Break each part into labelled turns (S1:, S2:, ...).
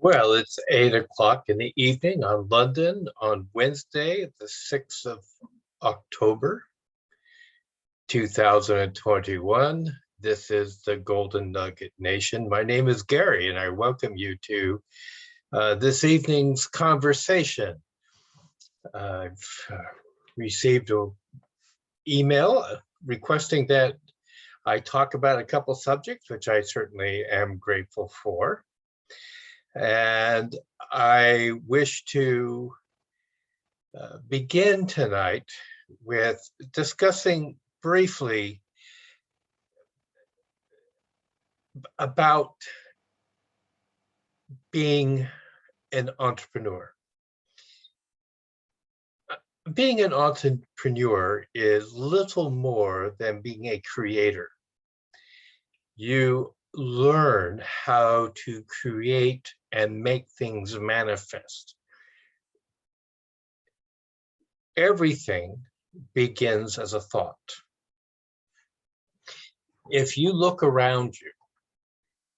S1: Well, it's 8 o'clock in the evening on London on Wednesday, the 6th of October, 2021. This is the Golden Nugget Nation. My name is Gary, and I welcome you to this evening's conversation. I've received an email requesting that I talk about a couple subjects, which I certainly am grateful for. And I wish to begin tonight with discussing briefly about being an entrepreneur. Being an entrepreneur is little more than being a creator. You learn how to create and make things manifest. Everything begins as a thought. If you look around you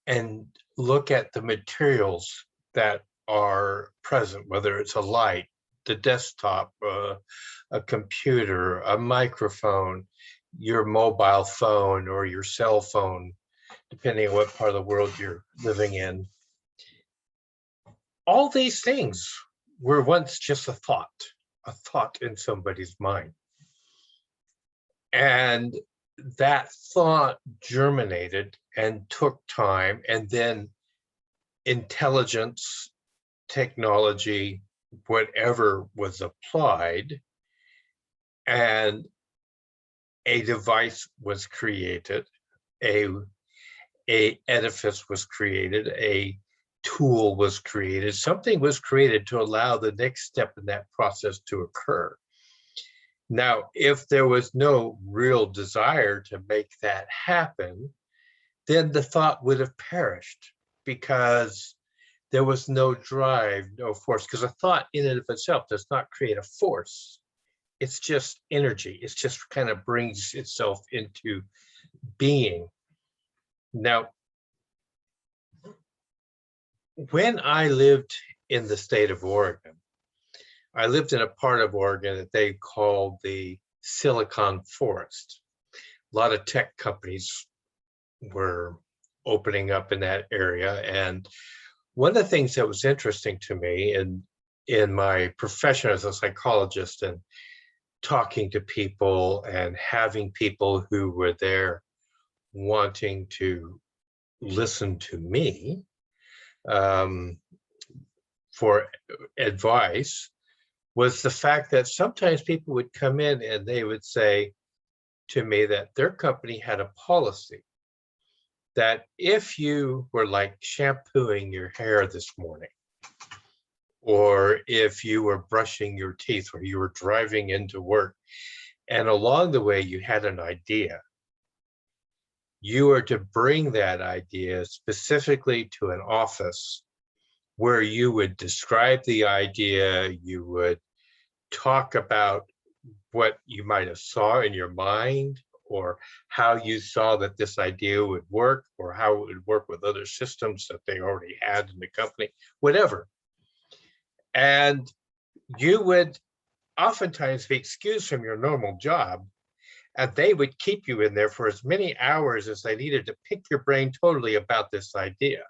S1: and look at the materials that are present, whether it's a light, the desktop, a computer, a microphone, your mobile phone or your cell phone, depending on what part of the world you're living in. All these things were once just a thought in somebody's mind. And that thought germinated and took time, and then intelligence, technology, whatever was applied, and a device was created, a edifice was created, a tool was created, something was created to allow the next step in that process to occur. Now, if there was no real desire to make that happen, then the thought would have perished because there was no drive, no force, because a thought in and of itself does not create a force. It's just energy. It just kind of brings itself into being. Now, when I lived in the state of Oregon, I lived in a part of Oregon that they called the Silicon Forest. A lot of tech companies were opening up in that area. And one of the things that was interesting to me in my profession as a psychologist and talking to people and having people who were there wanting to listen to me for advice, was the fact that sometimes people would come in and they would say to me that their company had a policy that if you were like shampooing your hair this morning, or if you were brushing your teeth, or you were driving into work, and along the way you had an idea, you are to bring that idea specifically to an office where you would describe the idea, you would talk about what you might have saw in your mind, or how you saw that this idea would work, or how it would work with other systems that they already had in the company, whatever. And you would oftentimes be excused from your normal job, and they would keep you in there for as many hours as they needed to pick your brain totally about this idea.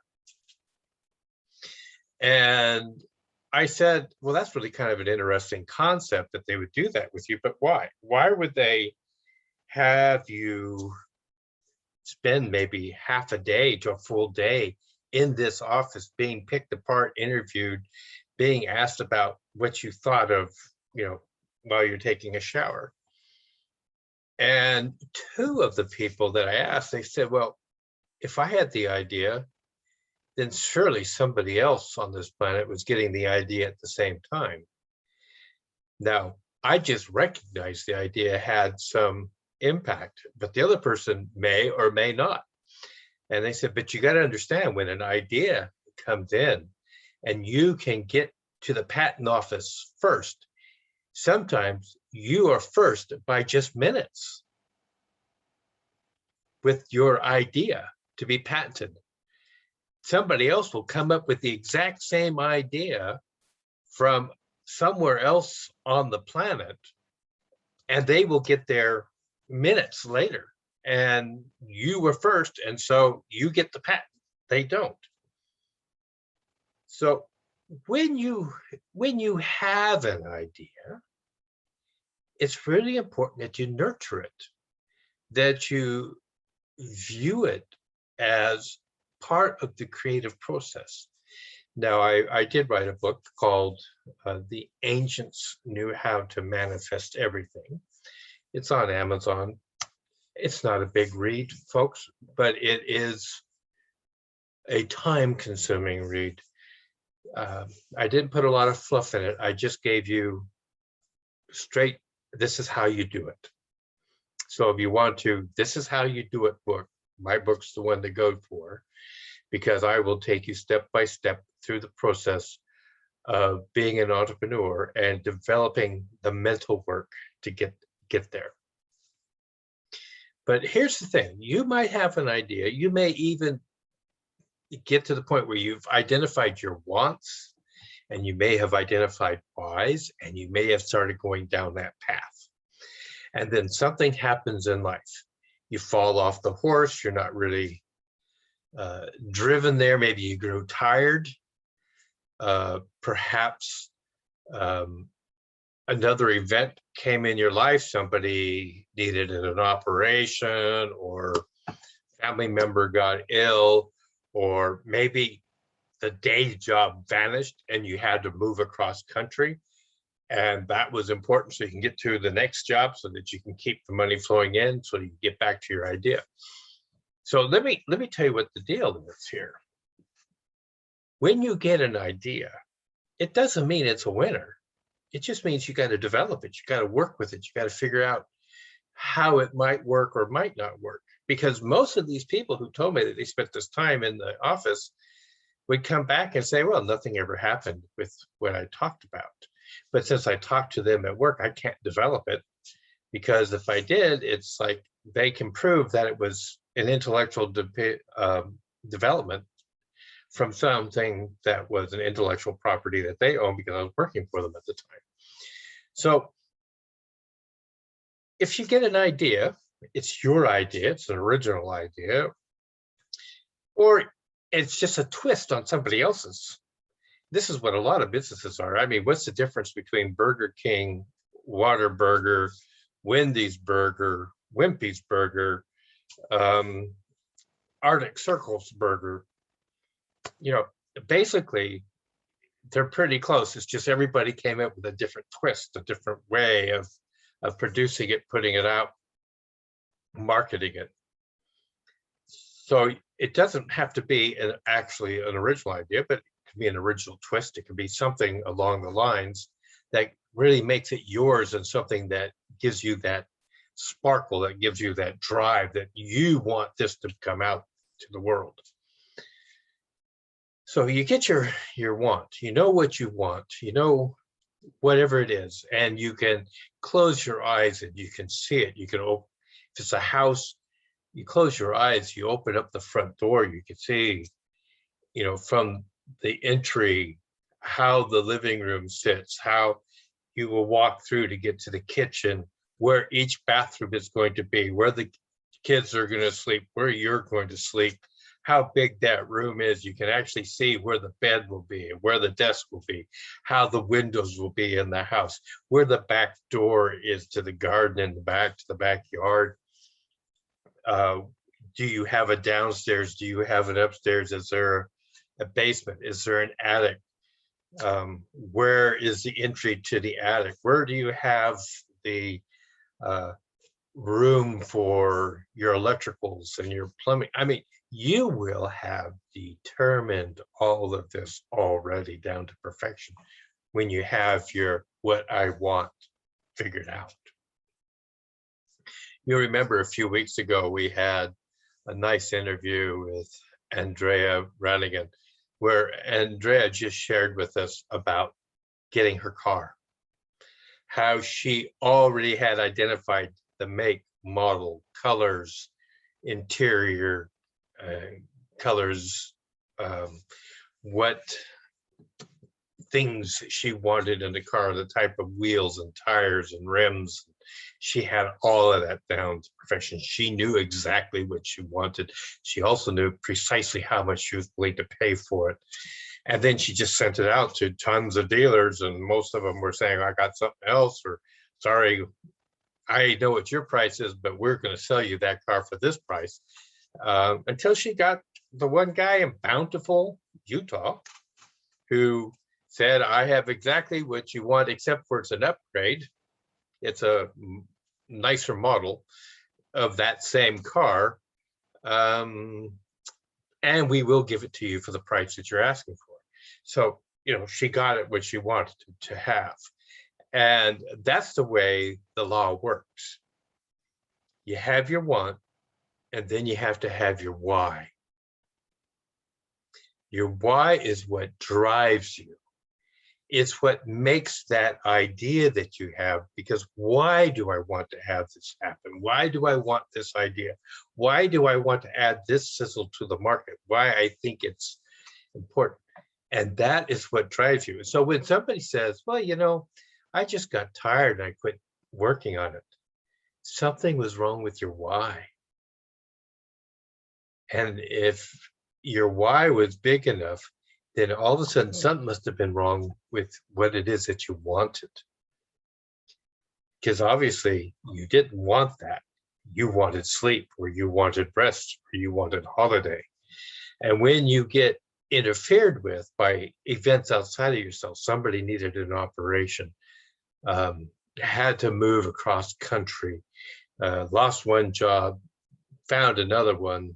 S1: And I said, well, that's really kind of an interesting concept that they would do that with you, but why? Why would they have you spend maybe half a day to a full day in this office being picked apart, interviewed, being asked about what you thought of, while you're taking a shower? And two of the people that I asked, they said, well, if I had the idea, then surely somebody else on this planet was getting the idea at the same time. Now, I just recognized the idea had some impact, but the other person may or may not. And they said, but you got to understand, when an idea comes in and you can get to the patent office first, sometimes you are first by just minutes with your idea to be patented. somebody else will come up with the exact same idea from somewhere else on the planet, and they will get there minutes later. And you were first, and so you get the patent. They don't. So when you have an idea, it's really important that you nurture it, that you view it as part of the creative process. Now, I did write a book called The Ancients Knew How to Manifest Everything. It's on Amazon. It's not a big read, folks, but it is a time-consuming read. I didn't put a lot of fluff in it. I just gave you straight, this is how you do it. So if you want to, this is how you do it book, my book's the one to go for, because I will take you step by step through the process of being an entrepreneur and developing the mental work to get there. But here's the thing, you might have an idea, you may even get to the point where you've identified your wants, and you may have identified whys, and you may have started going down that path. And then something happens in life. You fall off the horse, you're not really driven there, maybe you grow tired, perhaps another event came in your life, somebody needed an operation, or family member got ill, or maybe the day job vanished and you had to move across country, and that was important so you can get to the next job so that you can keep the money flowing in so you can get back to your idea. So let me tell you what the deal is here. When you get an idea, it doesn't mean it's a winner. It just means you got to develop it. You got to work with it. You got to figure out how it might work or might not work. Because most of these people who told me that they spent this time in the office would come back and say, well, nothing ever happened with what I talked about. But since I talked to them at work, I can't develop it, because if I did, it's like they can prove that it was an intellectual development from something that was an intellectual property that they own, because I was working for them at the time. So if you get an idea, it's your idea, it's an original idea, or it's just a twist on somebody else's. This is what a lot of businesses are. I mean, what's the difference between Burger King, Whataburger, Wendy's Burger, Wimpy's Burger, Arctic Circle's Burger? You know, basically, they're pretty close. It's just everybody came up with a different twist, a different way of producing it, putting it out, marketing it. So it doesn't have to be actually an original idea, but it can be an original twist. It can be something along the lines that really makes it yours, and something that gives you that sparkle, that gives you that drive, that you want this to come out to the world. So you get your want, you know what you want, you know whatever it is, and you can close your eyes and you can see it. You can open, if it's a house, you close your eyes, you open up the front door, you can see, you know, from the entry, how the living room sits, how you will walk through to get to the kitchen, where each bathroom is going to be, where the kids are going to sleep, where you're going to sleep, how big that room is. You can actually see where the bed will be, where the desk will be, how the windows will be in the house, where the back door is to the garden in the back, to the backyard. Do you have a downstairs? Do you have an upstairs? Is there a basement? Is there an attic? Where is the entry to the attic? Where do you have the room for your electricals and your plumbing? I mean, you will have determined all of this already down to perfection when you have your what I want figured out. You remember a few weeks ago, we had a nice interview with Andrea Ranigan, where Andrea just shared with us about getting her car, how she already had identified the make, model, colors, interior colors, what things she wanted in the car, the type of wheels and tires and rims. She had all of that down to perfection. She knew exactly what she wanted. She also knew precisely how much she was willing to pay for it. And then she just sent it out to tons of dealers, and most of them were saying, I got something else, or sorry, I know what your price is, but we're going to sell you that car for this price. Until she got the one guy in Bountiful, Utah, who said, I have exactly what you want, except for it's an upgrade. It's a nicer model of that same car. And we will give it to you for the price that you're asking for. So, she got it what she wanted to have. And that's the way the law works. You have your want, and then you have to have your why. Your why is what drives you. It's what makes that idea that you have, because why do I want to have this happen? Why do I want this idea? Why do I want to add this sizzle to the market? Why I think it's important. And that is what drives you. So when somebody says, well, I just got tired and I quit working on it, something was wrong with your why. And if your why was big enough, then all of a sudden something must have been wrong with what it is that you wanted. Because obviously you didn't want that. You wanted sleep, or you wanted rest, or you wanted holiday. And when you get interfered with by events outside of yourself, somebody needed an operation, had to move across country, lost one job, found another one,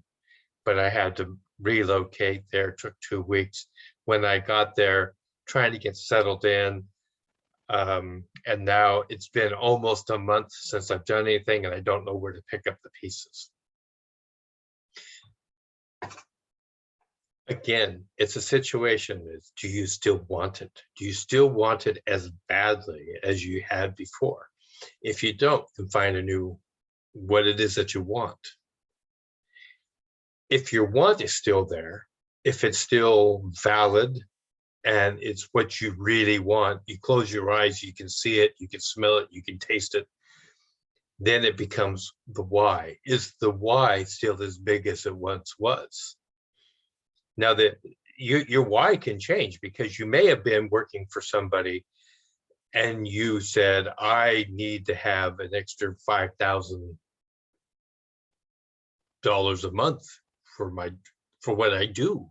S1: but I had to relocate there, took 2 weeks. When I got there, trying to get settled in, and now it's been almost a month since I've done anything, and I don't know where to pick up the pieces. Again, it's a situation is, do you still want it? Do you still want it as badly as you had before? If you don't, then find what it is that you want. If your want is still there, if it's still valid and it's what you really want, you close your eyes, you can see it, you can smell it, you can taste it, then it becomes the why. Is the why still as big as it once was? Now that your why can change, because you may have been working for somebody and you said, I need to have an extra $5,000 a month for what I do.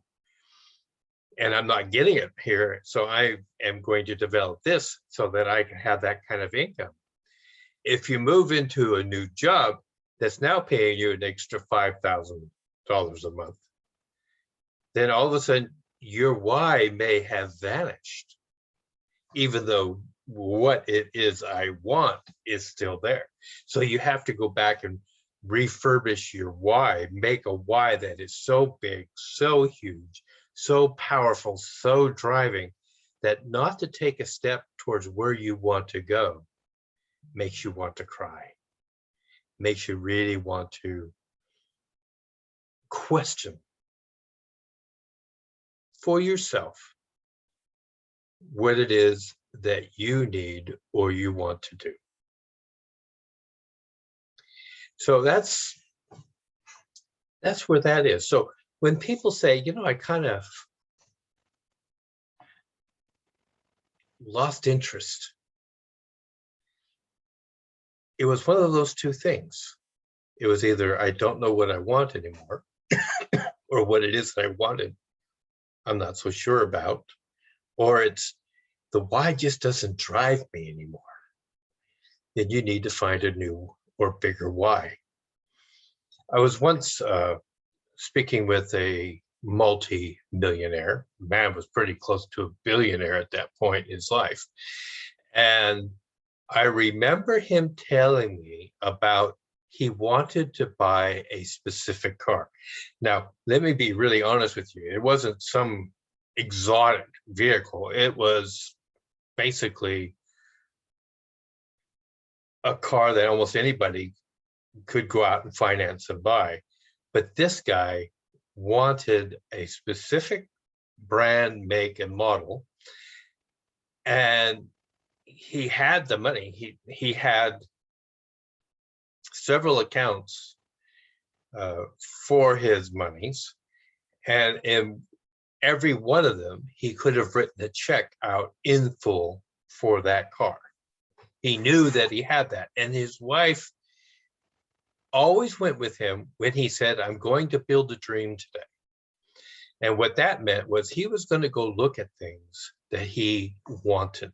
S1: And I'm not getting it here. So I am going to develop this so that I can have that kind of income. If you move into a new job that's now paying you an extra $5,000 a month, then all of a sudden your why may have vanished, even though what it is I want is still there. So you have to go back and refurbish your why, make a why that is so big, so huge, so powerful, so driving, that not to take a step towards where you want to go makes you want to cry, makes you really want to question for yourself what it is that you need or you want to do. So that's where that is. So when people say, I kind of lost interest, it was one of those two things. It was either I don't know what I want anymore, or what it is that I wanted, I'm not so sure about, or it's the why just doesn't drive me anymore. Then you need to find a new or bigger why. I was once speaking with a multi-millionaire. Man was pretty close to a billionaire at that point in his life. And I remember him telling me about he wanted to buy a specific car. Now, let me be really honest with you. It wasn't some exotic vehicle. It was basically a car that almost anybody could go out and finance and buy. But this guy wanted a specific brand, make, and model, and he had the money. He had several accounts for his monies, and in every one of them, he could have written a check out in full for that car. He knew that he had that, and his wife always went with him when he said, "I'm going to build a dream today." And what that meant was he was going to go look at things that he wanted.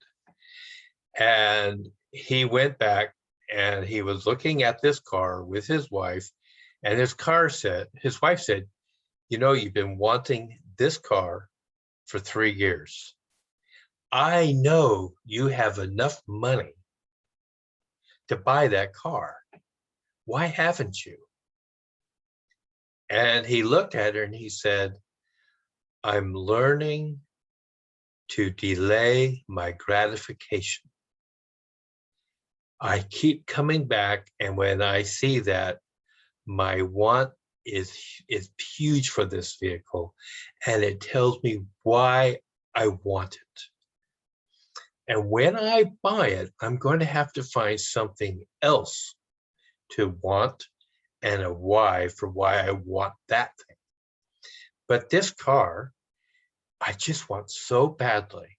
S1: And he went back and he was looking at this car with his wife, and his wife said, "You know, you've been wanting this car for 3 years. I know you have enough money to buy that car. Why haven't you?" And he looked at her and he said, "I'm learning to delay my gratification. I keep coming back, and when I see that my want is huge for this vehicle, and it tells me why I want it. And when I buy it, I'm going to have to find something else to want and a why for why I want that thing. But this car, I just want so badly,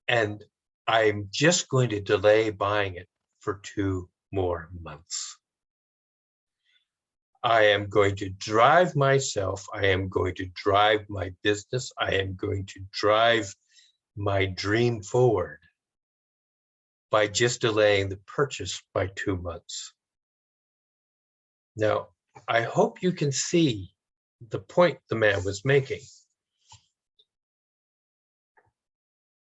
S1: and I'm just going to delay buying it for 2 more months. I am going to drive myself. I am going to drive my business. I am going to drive my dream forward by just delaying the purchase by 2 months." Now, I hope you can see the point the man was making.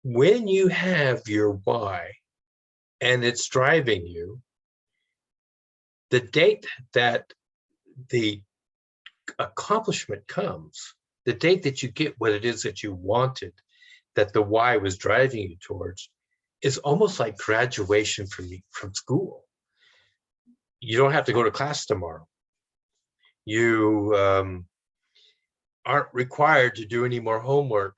S1: When you have your why and it's driving you, the date that the accomplishment comes, the date that you get what it is that you wanted, that the why was driving you towards, is almost like graduation from school. You don't have to go to class tomorrow. You aren't required to do any more homework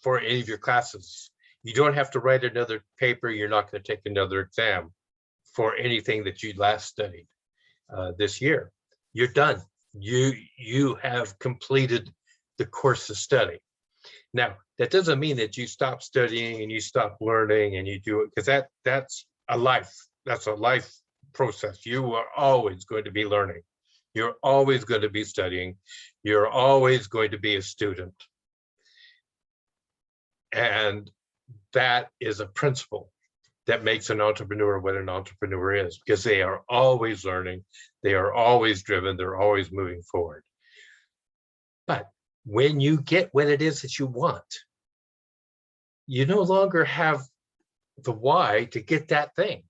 S1: for any of your classes. You don't have to write another paper. You're not going to take another exam for anything that you last studied this year. You're done. You have completed the course of study. Now, that doesn't mean that you stop studying and you stop learning and you do it, because that's a life. That's a life process. You are always going to be learning. You're always going to be studying. You're always going to be a student. And that is a principle that makes an entrepreneur what an entrepreneur is, because they are always learning. They are always driven. They're always moving forward. But when you get what it is that you want, you no longer have the why to get that thing.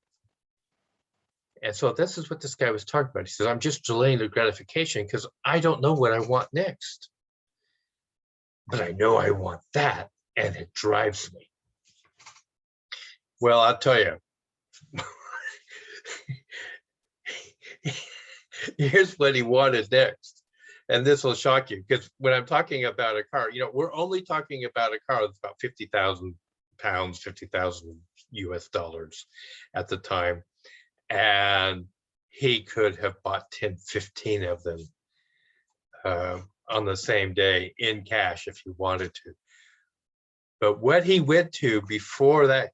S1: And so this is what this guy was talking about. He says, "I'm just delaying the gratification because I don't know what I want next. But I know I want that, and it drives me." Well, I'll tell you, here's what he wanted next. And this will shock you, because when I'm talking about a car, we're only talking about a car that's about 50,000 pounds, 50,000 US dollars at the time. And he could have bought 10, 15 of them on the same day in cash if he wanted to. But what he went to before that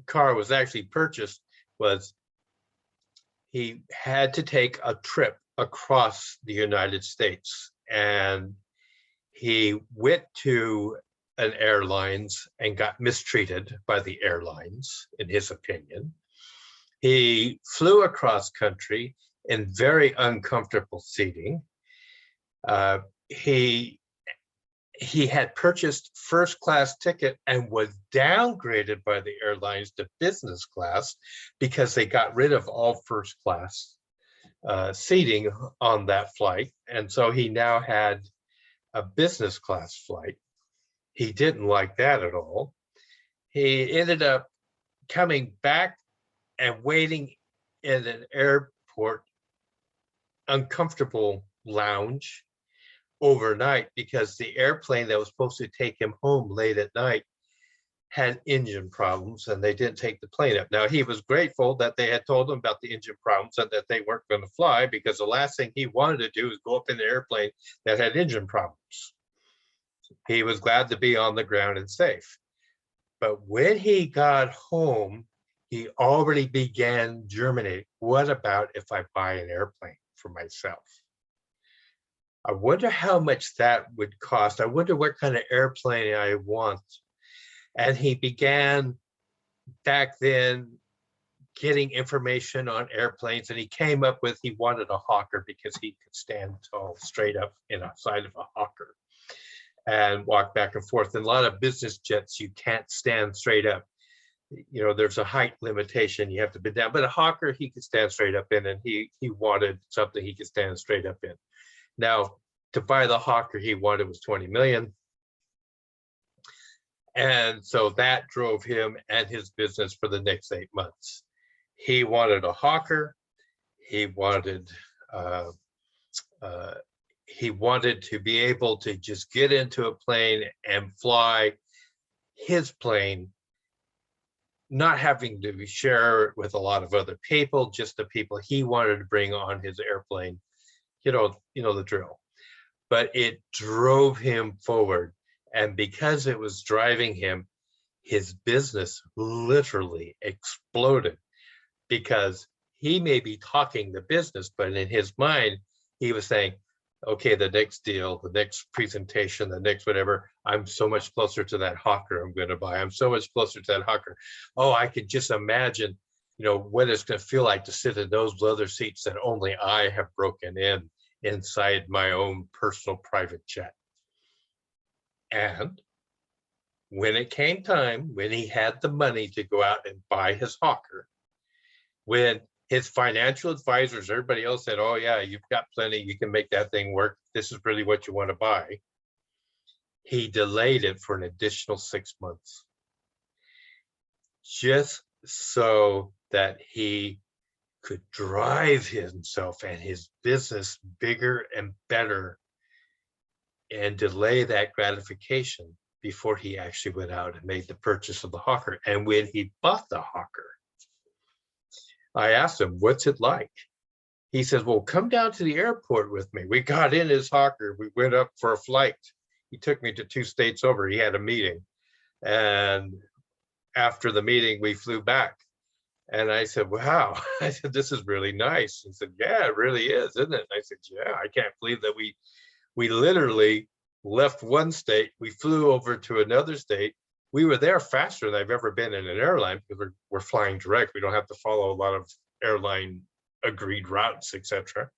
S1: car was actually purchased was he had to take a trip across the United States, and he went to an airlines and got mistreated by the airlines, in his opinion. He flew across country in very uncomfortable seating. He had purchased first class ticket and was downgraded by the airlines to business class because they got rid of all first class seating on that flight. And so he now had a business class flight. He didn't like that at all. He ended up coming back and waiting in an airport uncomfortable lounge overnight because the airplane that was supposed to take him home late at night had engine problems and they didn't take the plane up. Now, he was grateful that they had told him about the engine problems and that they weren't going to fly, because the last thing he wanted to do was go up in the airplane that had engine problems. He was glad to be on the ground and safe. But when he got home, he already began germinating. What about if I buy an airplane for myself? I wonder how much that would cost. I wonder what kind of airplane I want. And he began back then getting information on airplanes, and he came up with, he wanted a Hawker because he could stand tall straight up inside of a Hawker and walk back and forth. And a lot of business jets, you can't stand straight up. You know, there's a height limitation, you have to bend down. But a Hawker, he could stand straight up in, and he wanted something he could stand straight up in. Now, to buy the Hawker he wanted was 20 million. And so that drove him and his business for the next 8 months. He wanted a Hawker. He wanted to be able to just get into a plane and fly his plane, not having to share it with a lot of other people, just the people he wanted to bring on his airplane. You know the drill. But it drove him forward. And because it was driving him, his business literally exploded, because he may be talking the business, but in his mind, he was saying, okay, the next deal, the next presentation, the next whatever, I'm so much closer to that Hawker I'm going to buy. I'm so much closer to that Hawker. Oh, I could just imagine, what it's going to feel like to sit in those leather seats that only I have broken inside my own personal private jet. And when it came time, when he had the money to go out and buy his Hawker, when his financial advisors, everybody else said, oh yeah, you've got plenty, you can make that thing work, this is really what you want to buy, he delayed it for an additional 6 months, just so that he could drive himself and his business bigger and better, and delay that gratification before he actually went out and made the purchase of the Hawker. And when he bought the Hawker, I asked him, what's it like? He says, well, come down to the airport with me. We got in his Hawker. We went up for a flight. He took me to 2 states over. He had a meeting. And after the meeting, we flew back. And I said, wow. I said, this is really nice. He said, yeah, it really is, isn't it? And I said, yeah, I can't believe that we literally left one state, we flew over to another state. We were there faster than I've ever been in an airline, because we're flying direct. We don't have to follow a lot of airline agreed routes, etc.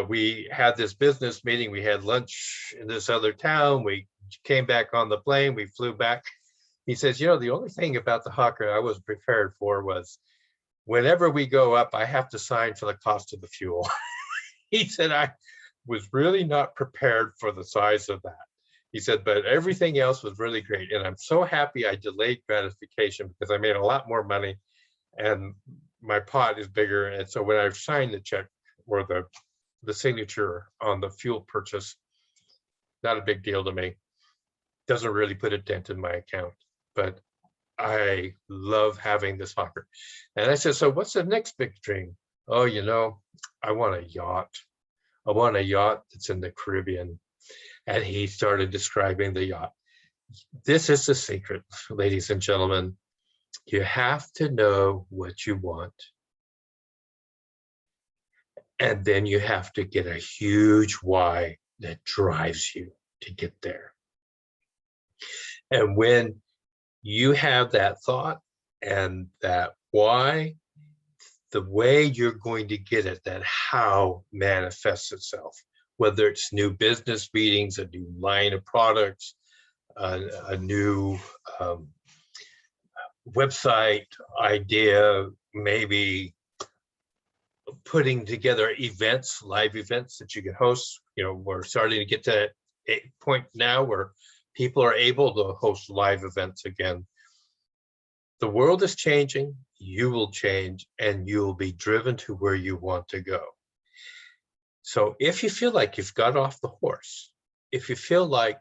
S1: We had this business meeting. We had lunch in this other town. We came back on the plane. We flew back. He says, the only thing about the Hawker I was prepared for was, whenever we go up, I have to sign for the cost of the fuel. He said, I was really not prepared for the size of that. He said, but everything else was really great. And I'm so happy I delayed gratification, because I made a lot more money and my pot is bigger. And so when I signed the check, or the signature on the fuel purchase, not a big deal to me. Doesn't really put a dent in my account, but I love having this Hawker. And I said, so what's the next big dream? Oh, I want a yacht. I want a yacht that's in the Caribbean. And he started describing the yacht. This is the secret, ladies and gentlemen. You have to know what you want. And then you have to get a huge why that drives you to get there. And when you have that thought and that why, the way you're going to get it, that how manifests itself, whether it's new business meetings, a new line of products, a new website idea, maybe putting together events, live events that you can host. We're starting to get to a point now where people are able to host live events again. The world is changing, you will change, and you'll be driven to where you want to go. So if you feel like you've got off the horse, if you feel like,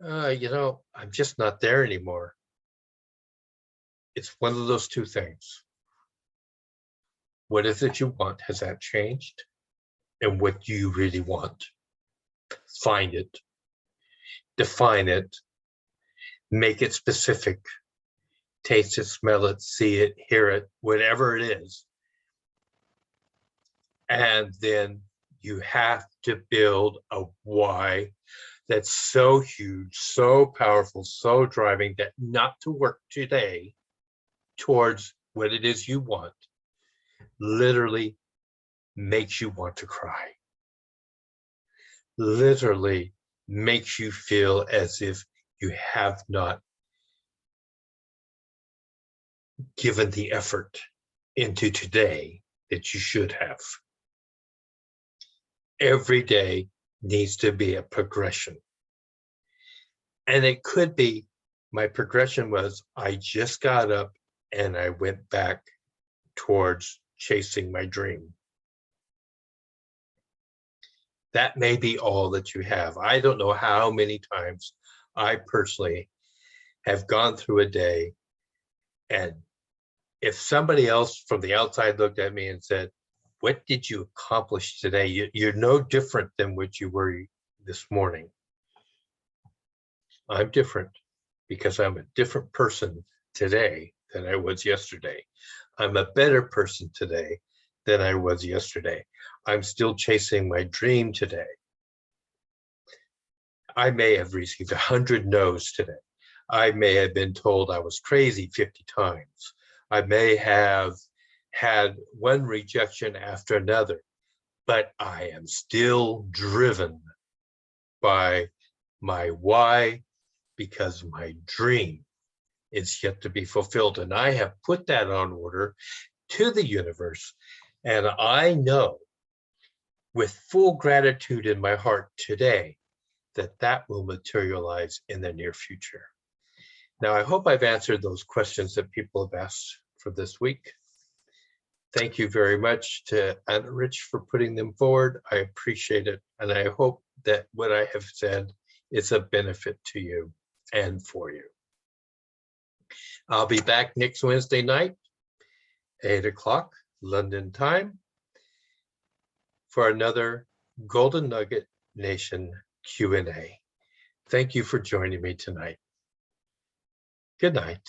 S1: I'm just not there anymore, it's one of those two things. What is it you want? Has that changed? And what do you really want? Find it, define it, make it specific, taste it, smell it, see it, hear it, whatever it is. And then you have to build a why that's so huge, so powerful, so driving that not to work today towards what it is you want literally makes you want to cry. Literally makes you feel as if you have not given the effort into today that you should have. Every day needs to be a progression. And it could be, my progression was, I just got up and I went back towards chasing my dream. That may be all that you have. I don't know how many times I personally have gone through a day, and if somebody else from the outside looked at me and said, what did you accomplish today? You're no different than what you were this morning. I'm different because I'm a different person today than I was yesterday. I'm a better person today than I was yesterday. I'm still chasing my dream today. I may have received 100 no's today. I may have been told I was crazy 50 times. I may have had one rejection after another, but I am still driven by my why, because my dream is yet to be fulfilled. And I have put that on order to the universe. And I know with full gratitude in my heart today that that will materialize in the near future. Now, I hope I've answered those questions that people have asked for this week. Thank you very much to Anna Rich for putting them forward. I appreciate it. And I hope that what I have said is a benefit to you and for you. I'll be back next Wednesday night, 8 o'clock London time, for another Golden Nugget Nation Q&A. Thank you for joining me tonight. Good night.